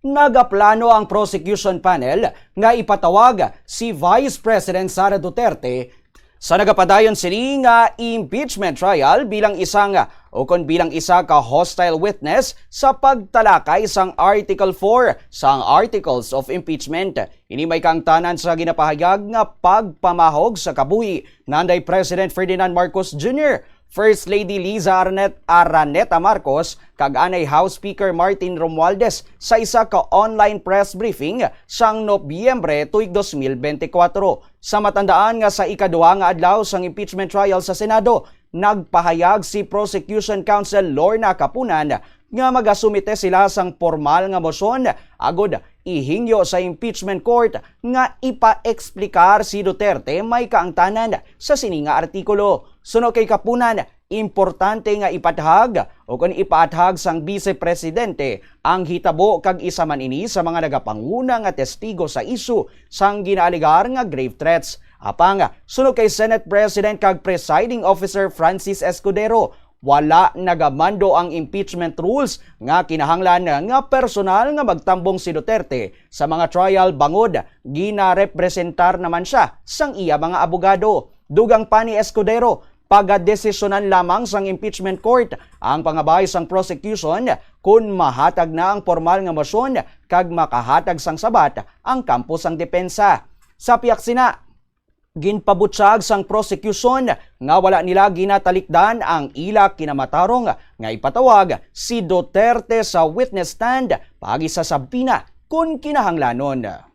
nagaplano ang prosecution panel nga ipatawag si Vice President Sara Duterte sa nagapadayon sini nga impeachment trial bilang isa ka hostile witness sa pagtalakay sang Article 4 sang Articles of Impeachment. Ini may kaangtanan sa ginapahayag nga pagpamahog sa kabuhi nanday President Ferdinand Marcos Jr., First Lady Liza Araneta Marcos kag anay House Speaker Martin Romualdez sa isa ka online press briefing sang Nobyembre tuig 2024. Sa matandaan nga sa ikaduha nga adlaw sang impeachment trial sa Senado, nagpahayag si Prosecution Counsel Lorna Capunan nga magasumite sila sang formal nga mosyon agod ihingyo sa impeachment court nga ipa-eksplikar si Duterte may kaangtanan sa sini nga artikulo. Suno kay Capunan, importante nga ipatahag o kung ipaathag sang Vice Presidente ang hitabo kag isa man ini sa mga nagapanguna nga testigo sa isu sang ginaaligar nga grave threats. Apang suno kay Senate President kag Presiding Officer Francis Escudero, wala nagamando ang impeachment rules nga kinahanglan nga personal nga magtambong si Duterte sa mga trial bangod ginarepresentar naman siya sang iya mga abogado. Dugang pa ni Escudero, pagadesisyonan lamang sang impeachment court ang pangabay sang prosecution kung mahatag na ang formal nga mosyon kag makahatag sang sabat ang kampo sang depensa. Sa piyaksina, ginpabutyag sang prosecution nga wala nila ginatalikdan ang ila kinamatarong nga ipatawag si Duterte sa witness stand pagi sa sabina kung kinahanglanon.